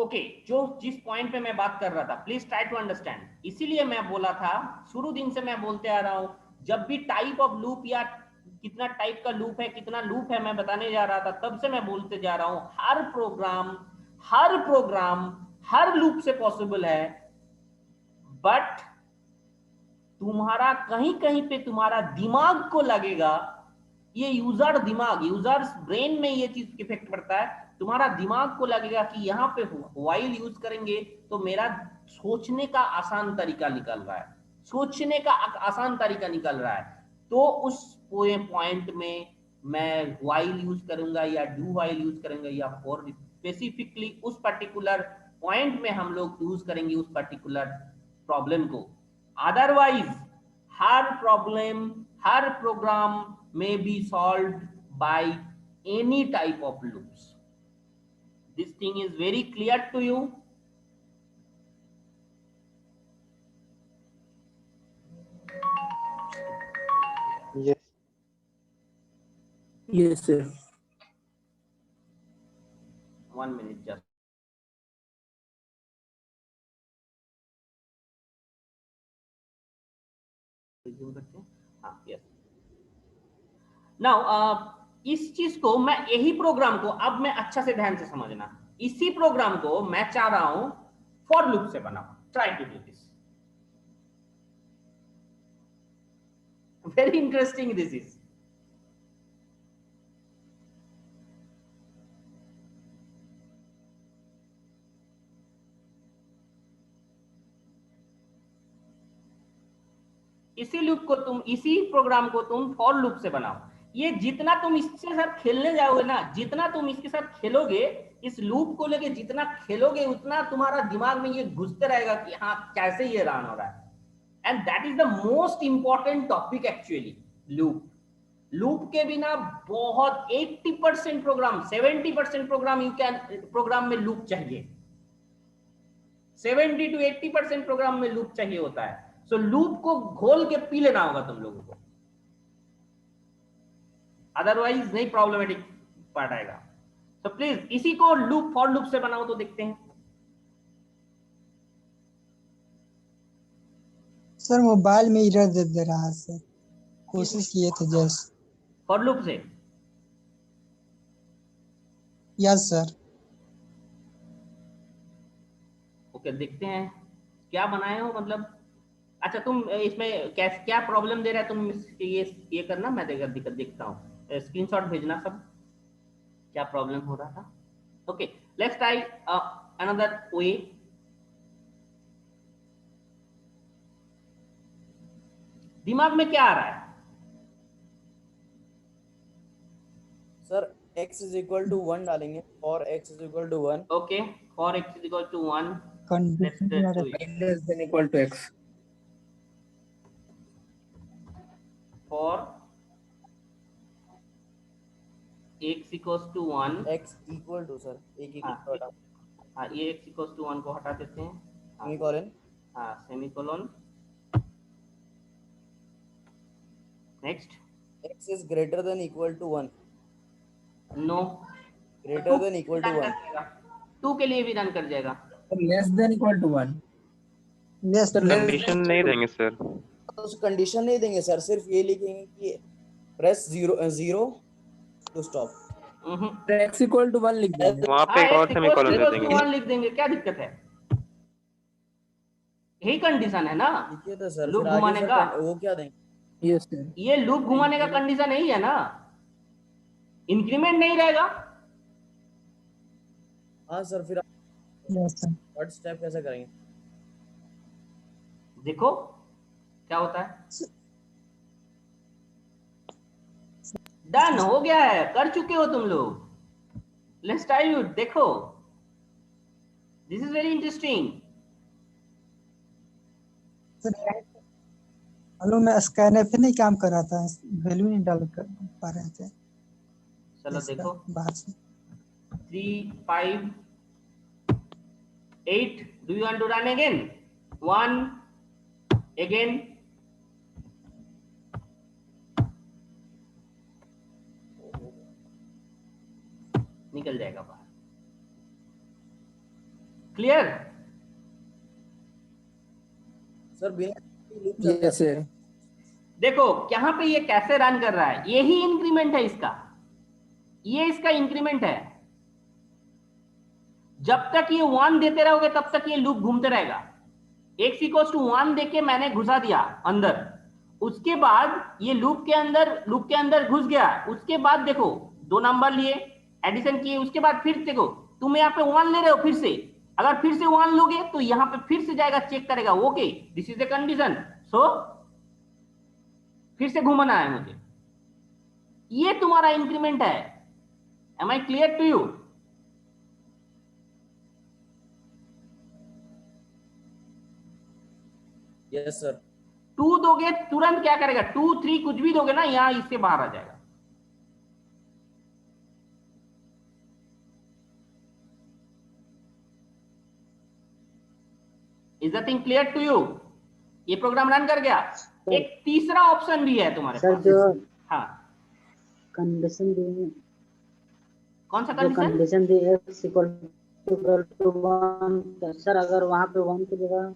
Okay जो जिस point पे मैं बात कर रहा था, प्लीज ट्राई टू अंडरस्टैंड। इसीलिए मैं बोला था, शुरू दिन से मैं बोलते आ रहा हूं, जब भी टाइप ऑफ लूप या कितना टाइप का लूप है, कितना लूप है मैं बताने जा रहा था, तब से मैं बोलते जा रहा हूं हर प्रोग्राम हर लूप से पॉसिबल है। बट तुम्हारा कहीं कहीं पे तुम्हारा दिमाग को लगेगा, ये यूजर्स ब्रेन में ये चीज इफेक्ट पड़ता है, तुम्हारा दिमाग को लगेगा कि यहाँ पे व्हाइल यूज करेंगे तो मेरा सोचने का आसान तरीका निकल रहा है, सोचने का आसान तरीका निकल रहा है, तो उस पॉइंट में मैं व्हाइल यूज करूंगा या डू व्हाइल यूज करूंगा, या फॉर स्पेसिफिकली उस पर्टिकुलर पॉइंट में हम लोग यूज करेंगे उस पर्टिकुलर प्रॉब्लम को। अदरवाइज हर program may be solved by any type of loops. This thing is very clear to you? Yes. Yes, sir. 1 minute just. हाँ, yes. Now, इस चीज को मैं यही प्रोग्राम को अब मैं अच्छा से ध्यान से समझना, इसी प्रोग्राम को मैं चाह रहा हूं फॉर लूप से बनाओ। Try to do this, very interesting this is. इसी लूप को तुम, इसी प्रोग्राम को तुम फॉर लूप से बनाओ। ये जितना तुम इसके साथ खेलने जाओगे ना, जितना तुम इसके साथ खेलोगे, इस लूप को लेके जितना खेलोगे, उतना तुम्हारा दिमाग में ये घुसते रहेगा कि हाँ कैसे ये रन हो रहा है। And that is the most important topic actually, loop. Loop के बिना बहुत 80% program, 70% program you can, program में लूप चाहिए, 70 to 80% प्रोग्राम में लूप चाहिए होता है। सो लूप को घोल के पी लेना होगा तुम लोगों को, अदरवाइज नहीं प्रॉब्लमेटिक पार्ट आएगा। तो प्लीज इसी को लूप फॉर लूप से बनाओ तो देखते हैं। सर मोबाइल में एरर दे रहा है सर, कोशिश किए थे जस्ट। फॉर लूप से यस सर। ओके, देखते हैं क्या बनाए हो, मतलब अच्छा तुम इसमें क्या प्रॉब्लम दे रहा है, तुम ये करना, मैं देखता हूँ, स्क्रीनशॉट भेजना सब क्या प्रॉब्लम हो रहा था। Okay, let's try another way. दिमाग में क्या आ रहा है sir? x is equal to 1 डालेंगे और x is equal to 1। Okay, for x is equal to 1, condition Less than equal to x. फॉर x equals to 1, x equal to, sir एक हाँ, इक्वल टू हाँ, ये x इक्वल्स टू 1 को हटा देते हैं, सेमीकोलन। हाँ, semicolon. Next, x is greater than equal to 1। No, greater than equal to 1। 2 के लिए भी रन कर जाएगा। Less than equal to 1. Less Sir, less condition than नहीं equal to देंगे सर। तो कंडीशन नहीं देंगे सर, सिर्फ ये लिखेंगे कि press 0 to stop. x equal to 1 लिख देंगे। वहाँ पे एक और सेमीकोलन दे देंगे। 1 लिख देंगे, क्या दिक्कत है, यही कंडीशन है ना लिखिए तो सर, लूप फिर आगे घुमाने सर का। वो क्या देंगे? Yes, sir. ये लूप घुमाने का कंडीशन यही है ना, इंक्रीमेंट नहीं रहेगा। हाँ सर, फिर यस सर। थर्ड स्टेप कैसे करेंगे? देखो क्या होता है, डन हो गया है, कर चुके हो तुम लोग। लेट्स ट्राई इट, देखो, this is very interesting. Sir hello, मैं स्कैनर पे नहीं काम कर रहा था, वैल्यू नहीं डाल कर पा रहे थे। चलो देखो, बाहर से 3 5 8, do you want to run again, 1 again, निकल जाएगा बाहर। क्लियर? सर बिना लूप चलता है। Yes, sir. देखो यहाँ पे ये कैसे रन कर रहा है, यही इंक्रीमेंट है इसका, ये इसका इंक्रीमेंट है। जब तक ये 1 देते रहोगे तब तक ये लूप घूमते रहेगा। x इक्वल्स टू 1 देके मैंने घुसा दिया अंदर, उसके बाद ये लूप के अंदर घुस गया। उसके बाद देखो 2 नंबर लिए, एडिशन किए, उसके बाद फिर देखो तुम यहाँ पे 1 ले रहे हो, फिर से अगर फिर से 1 लोगे तो यहाँ पे फिर से जाएगा, चेक करेगा, okay this is the condition, so फिर से घूमना है मुझे। ये तुम्हारा इंक्रीमेंट है। Am I clear to you? Yes sir. 2 दोगे तुरंत क्या करेगा, 2 3 कुछ भी दोगे ना, यहां इससे बाहर आ जाएगा। Is the thing clear to you? ये प्रोग्राम रन कर गया। एक तीसरा ऑप्शन भी है तुम्हारे सर पास। जो हाँ, कंडीशन दी, कौन सा जो कंडीशन? कंडीशन दी x इक्वल टू 1, सर अगर वहाँ पे 1 की जगह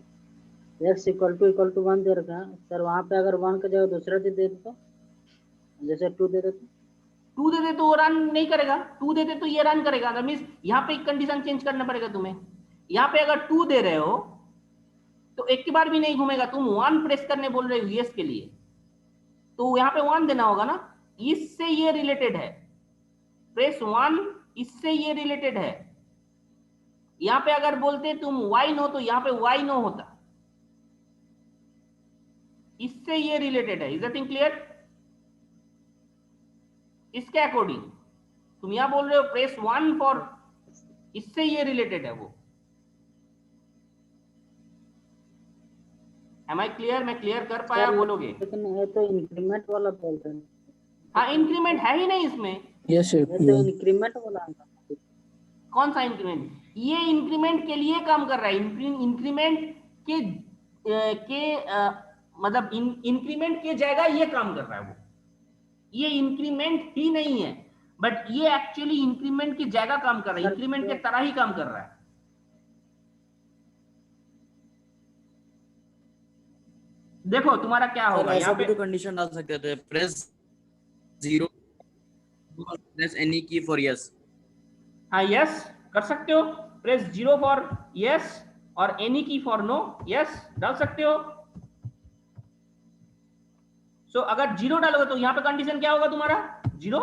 x इक्वल टू 1 दे रखा है सर, वहाँ पे अगर 1 की जगह दूसरा दे दे तो, जैसे 2 दे देते, 2 दे दे तो वो रन नहीं करेगा, 2 दे दे तो ये रन करेगा। दैट मींस यहाँ पे एक कंडीशन चेंज करना पड़ेगा तुम्हें। यहाँ पे अगर 2 दे रहे हो तो एक की बार भी नहीं घूमेगा। तुम 1 प्रेस करने बोल रहे हो yes के लिए, तो यहाँ पे 1 देना होगा ना, इससे ये रिलेटेड है। प्रेस 1, इससे ये रिलेटेड है। यहाँ पे अगर बोलते तुम y नो तो यहाँ पे y नो होता, इससे ये रिलेटेड है। Is that thing clear? इसके अकॉर्डिंग तुम यहां बोल रहे हो प्रेस 1 फॉर, इससे ये रिलेटेड है वो। Am I clear? मैं क्लियर कर पाया? बोलोगे? लेकिन ये तो इंक्रीमेंट वाला बोलते हैं। हाँ, इंक्रीमेंट है ही नहीं इसमें। Yes, sir. ये तो इंक्रीमेंट वाला है। कौन सा इंक्रीमेंट? ये इंक्रीमेंट के लिए काम कर रहा है। इंक्रीमेंट मतलब इंक्रीमेंट के जगह ये काम कर रहा है वो। ये इंक्रीमेंट ही नहीं है, बट ये एक्चुअली इंक्रीमेंट की जगह काम कर रहा है, इंक्रीमेंट के तरह ही काम कर रहा है। देखो तुम्हारा क्या सर होगा ऐसा यहाँ भी पे। तो कंडीशन डाल सकते थे, प्रेस 0 प्रेस एनी की फॉर यस। हाँ, यस कर सकते हो। प्रेस 0 फॉर यस और एनी की फॉर नो, यस डाल सकते हो। सो अगर 0 डालोगे तो यहाँ पे कंडीशन क्या होगा तुम्हारा? 0,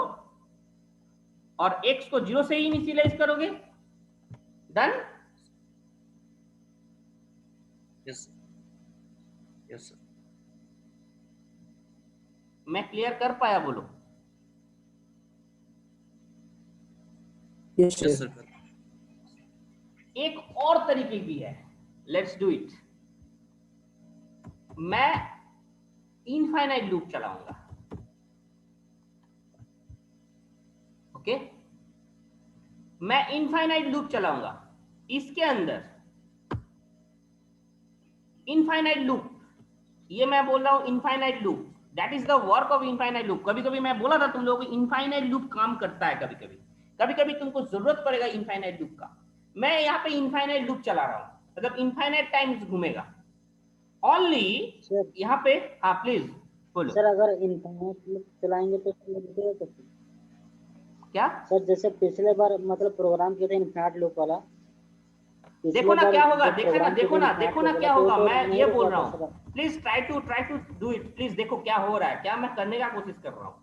और x को 0 से ही इनिशियलाइज करोगे। डन? Yes yes sir. मैं क्लियर कर पाया? बोलो। Yes, yes sir. सर। एक और तरीके भी है, लेट्स डू इट। मैं इनफाइनाइट लूप चलाऊंगा, ओके? मैं इनफाइनाइट लूप चलाऊंगा। इसके अंदर इनफाइनाइट लूप, ये मैं बोल रहा हूं infinite loop, that is the work of infinite loop. कभी कभी मैं बोला था तुम लोगों को इनफाइनाइट लूप काम करता है, कभी कभी तुमको जरूरत पड़ेगा इनफाइनाइट लूप का। मैं यहाँ पे इनफाइनाइट लूप चला रहा हूं, मतलब इनफाइनाइट टाइम्स घूमेगा ओनली सर यहाँ पे। हाँ प्लीज बोलो। सर अगर इंटरनेट चलाएंगे तो क्या? सर जैसे पिछले बार मतलब प्रोग्राम किए थे इनफाइनाइट लूप वाला, देखो ना क्या होगा, जो प्रोग्राम किए थे देखो ना इनफाइनाइट क्या लूप होगा। वाला, मैं तो ये नहीं बोल रुका रहा था हूँ, sir. Please try to do it. Please देखो क्या हो रहा है, क्या मैं करने का कोशिश कर रहा हूँ।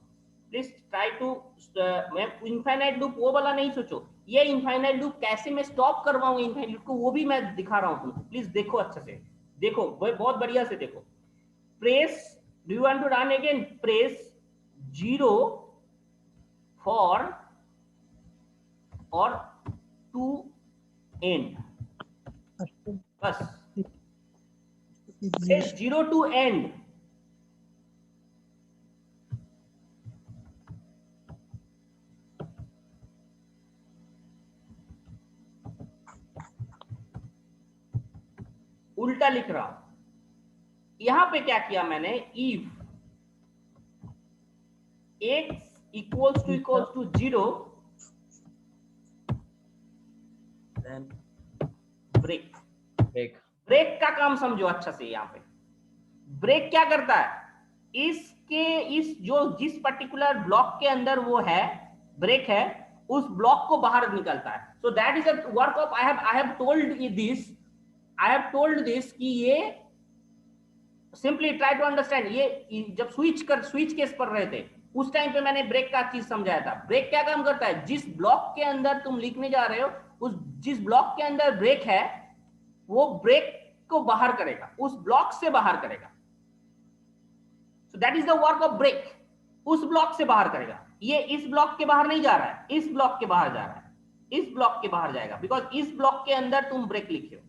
Please try to. मैं इनफाइनाइट लूप वो वाला नहीं सोचो, ये इनफाइनाइट लूप कैसे मैं स्टॉप करवाऊंगा इनफाइनाइट लूप को, वो भी मैं दिखा रहा हूँ तुमको। प्लीज देखो अच्छे से, देखो बहुत बढ़िया से देखो। Press, do you want to run again? Press 0 for और टू एंड, बस। Press 0 to end. उल्टा लिख रहा हूं। यहां पे क्या किया मैंने, if x equals to 0, break. Break. Break का काम समझो अच्छा से। यहाँ पे ब्रेक क्या करता है, जिस पर्टिकुलर ब्लॉक के अंदर वो है ब्रेक है, उस ब्लॉक को बाहर निकलता है। सो that is a work of I have told this कि ये सिंपली ट्राई टू अंडरस्टैंड। ये जब स्विच केस पर रहे थे उस टाइम पे मैंने ब्रेक का चीज समझाया था। ब्रेक क्या काम करता है, जिस ब्लॉक के अंदर तुम लिखने जा रहे हो जिस ब्लॉक के अंदर ब्रेक है वो ब्रेक को बाहर करेगा, उस ब्लॉक से बाहर करेगा। So that is the work of break, उस ब्लॉक से बाहर करेगा। ये इस ब्लॉक के बाहर नहीं जा रहा है, इस ब्लॉक के बाहर जा रहा है, इस ब्लॉक के बाहर जाएगा, बिकॉज इस ब्लॉक के अंदर तुम ब्रेक लिखे हो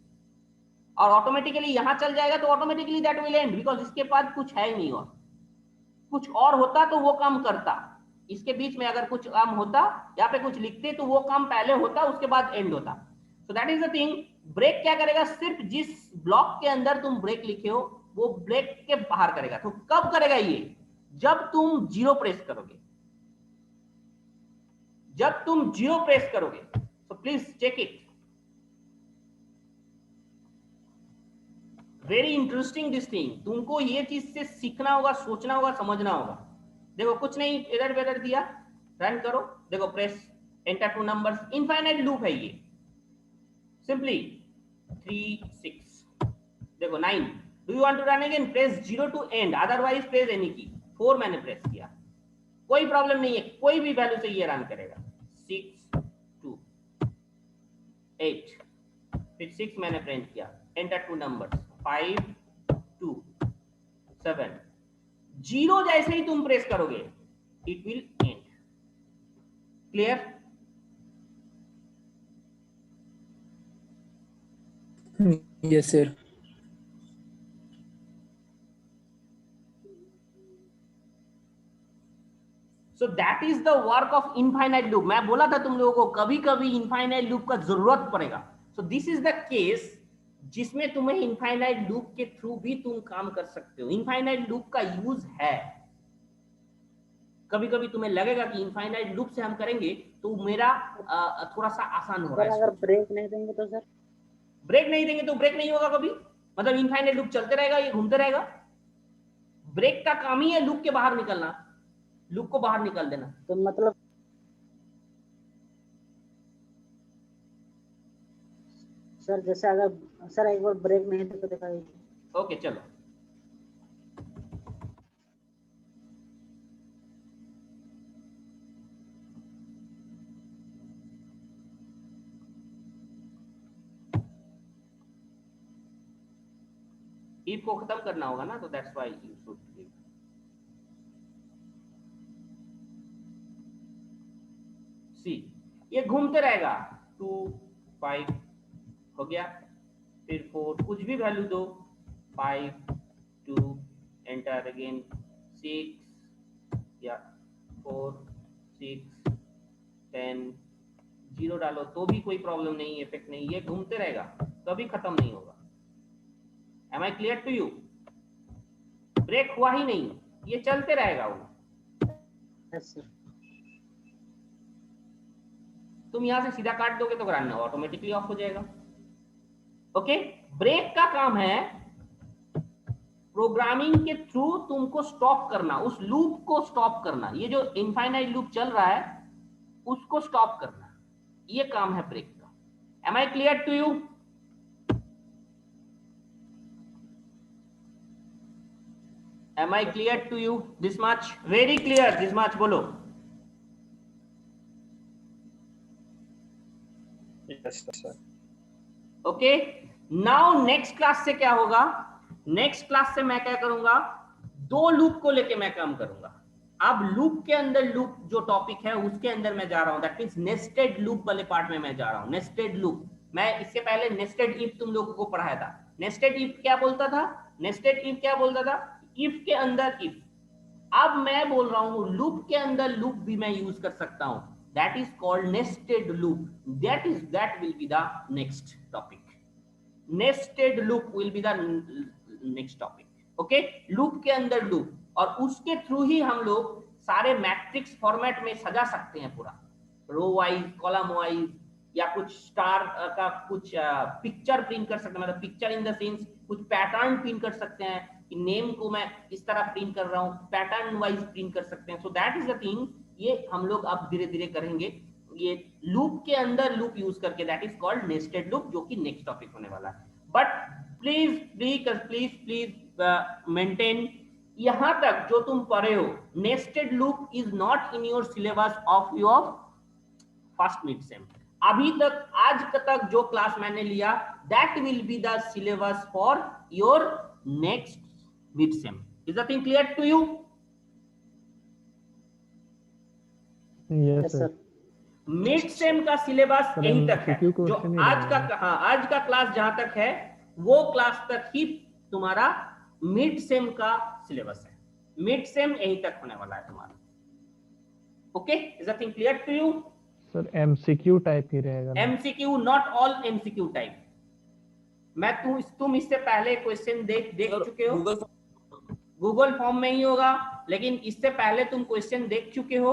और ऑटोमेटिकली यहां चल जाएगा तो automatically that will and, because इसके पास कुछ है ही नहीं। और कुछ और होता तो वो काम करता, इसके बीच में अगर कुछ काम होता, यहाँ पे कुछ लिखते तो वो काम पहले होता उसके बाद एंड होता। So that is the thing. Break क्या करेगा, सिर्फ जिस ब्लॉक के अंदर तुम ब्रेक लिखे हो वो ब्रेक के बाहर करेगा। तो कब करेगा ये, जब तुम 0 प्रेस करोगे, जब तुम 0 प्रेस करोगे। So please check it, very interesting this thing. तुमको ये चीज से सीखना होगा, सोचना होगा, समझना होगा। देखो कुछ नहीं, एरर वेरर दिया, रन करो, देखो press enter two numbers, infinite loop है ये। सिंपली 3 6 देखो 9। Do you want to run again, press 0 to end, otherwise press any key. 4 मैंने प्रेस किया, कोई प्रॉब्लम नहीं है, कोई भी वैल्यू से ये रन करेगा। 6 2 8, फिर 6 मैंने प्रिंट किया, एंटर टू नंबर्स, 5 2 7। 0 जैसे ही तुम प्रेस करोगे it will and. Clear? Yes, sir. So that is the work of infinite loop. मैं बोला था तुम लोगों को कभी कभी इनफाइनाइट लूप का जरूरत पड़ेगा। So this is the case जिसमें तुम्हें इनफाइनाइट लूप के थ्रू भी तुम काम कर सकते हो। इनफाइनाइट लूप का यूज है, कभी कभी तुम्हें लगेगा कि इनफाइनाइट लूप से हम करेंगे तो मेरा थोड़ा सा आसान हो रहा है। अगर ब्रेक नहीं देंगे तो सर, ब्रेक नहीं देंगे तो ब्रेक नहीं होगा कभी, मतलब इनफाइनाइट लूप चलते रहेगा, ये घूमते रहेगा। ब्रेक का काम ही है लूप के बाहर निकलना, लूप को बाहर निकाल देना। तो मतलब सर जैसे अगर सर एक बार ब्रेक नहीं दे तो दिखाइए। ओके चलो, इफ को खत्म करना होगा ना, तो that's why you should leave. See ये घूमते रहेगा, 2 5 हो गया, फिर 4 कुछ भी वैल्यू दो, 5 2 एंटर अगेन, 6 या 4 6 10 0 डालो तो भी कोई प्रॉब्लम नहीं, इफेक्ट नहीं, ये घूमते रहेगा, कभी खत्म नहीं होगा। Am I clear to you? Break हुआ ही नहीं, ये चलते रहेगा वो। Yes sir. तुम यहां से सीधा काट दोगे तो रन ऑटोमेटिकली ऑफ हो जाएगा। ओके, ब्रेक का काम है प्रोग्रामिंग के थ्रू तुमको स्टॉप करना, उस लूप को स्टॉप करना। ये जो इनफाइनाइट लूप चल रहा है उसको स्टॉप करना, ये काम है ब्रेक का। Am I clear to you? Am I clear to you this much? Very clear this much, बोलो। Yes, sir. Okay, now next class से क्या होगा, नेक्स्ट क्लास से मैं क्या करूंगा, 2 लूप को लेके मैं काम करूंगा। अब लूप के अंदर, लूप जो टॉपिक है उसके अंदर मैं जा रहा हूं, दैट मींस नेस्टेड लूप वाले पार्ट में मैं जा रहा हूं। नेस्टेड लूप, मैं इससे पहले नेस्टेड इफ तुम लोगों को पढ़ाया था। नेस्टेड इफ क्या बोलता था, नेस्टेड इफ क्या बोलता था, इफ के अंदर इफ। अब मैं बोल रहा हूं लूप के अंदर लूप भी मैं यूज कर सकता हूं, that is called nested loop. That will be the next topic. Nested loop will be the next topic. Okay, loop के अंदर लूप, और उसके थ्रू ही हम लोग सारे मैट्रिक्स फॉर्मेट में सजा सकते हैं पूरा, रो वाइज, कॉलम वाइज, या कुछ स्टार का कुछ पिक्चर प्रिंट कर सकते हैं, मतलब पिक्चर इन द सेंस कुछ पैटर्न प्रिंट कर सकते हैं कि नेम को मैं इस तरह प्रिंट कर रहा हूँ, पैटर्न वाइज प्रिंट कर सकते हैं. सो दैट इज द थिंग. ये हम लोग अब धीरे धीरे करेंगे. ये लूप के अंदर लूप यूज करके, that is called nested loop, जो कि नेक्स्ट टॉपिक होने वाला है. But please please please please maintain, यहां तक जो तुम पढ़े हो, nested loop is not in your syllabus of your first mid sem. अभी तक आज तक जो क्लास मैंने लिया, that will be the syllabus for your next mid sem. Is the thing clear to you? Yes sir. Mid sem का syllabus यहीं तक है. MCQ जो क्वेश्चन ही आज का रहेगा. आज का क्लास जहां तक है, वो क्लास तक ही तुम्हारा मिड सेम का सिलेबस है. मिड सेम यहीं तक होने वाला है तुम्हारा. Okay, is the thing clear to you? Sir MCQ type ही रहेगा ना? MCQ, not all MCQ type. मैं तुम इससे पहले क्वेश्चन देख चुके हो. गूगल फॉर्म में ही होगा, लेकिन इससे पहले तुम क्वेश्चन देख चुके हो.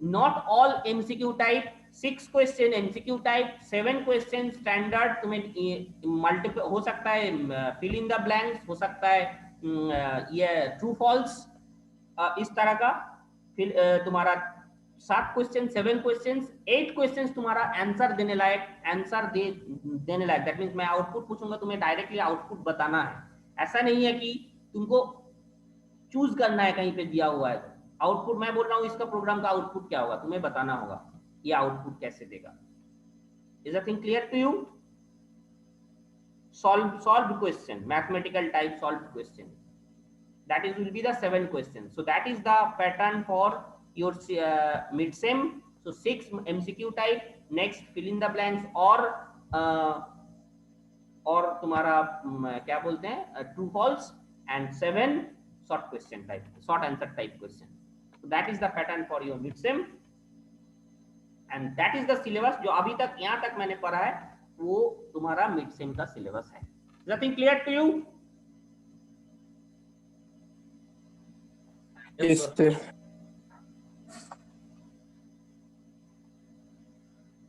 Not all MCQ type. 6 question MCQ type, 7 question standard. तुम्हें मल्टीपल हो सकता है, फिल इन द ब्लैंक्स हो सकता है, ये ट्रू फॉल्स, इस तरह का. फिर तुम्हारा 7 क्वेश्चन, 7 क्वेश्चन, 8 क्वेश्चन तुम्हारा आंसर देने लायक, देने लायक. दैट मींस मैं आउटपुट पूछूंगा, तुम्हें डायरेक्टली आउटपुट बताना है. ऐसा नहीं है कि तुमको चूज करना है कहीं पे दिया हुआ है आउटपुट. मैं बोल रहा हूँ इसका प्रोग्राम का आउटपुट क्या होगा, तुम्हें बताना होगा ये आउटपुट कैसे देगा. Is the thing clear to you? Solve question, mathematical type solve question, that is will be the 7 questions. So that is the pattern for your mid sem. So 6 MCQ type, next fill in the blanks और तुम्हारा क्या बोलते हैं, true false, and 7 short question type, short answer type question. So that is the pattern for your mid sem, and that is the syllabus. जो अभी तक यहाँ तक मैंने पढ़ा है, वो तुम्हारा mid sem का syllabus है. Is that thing clear to you? Yes, sir.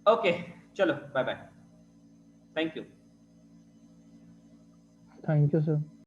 Okay, चलो, bye bye. Thank you. Thank you sir.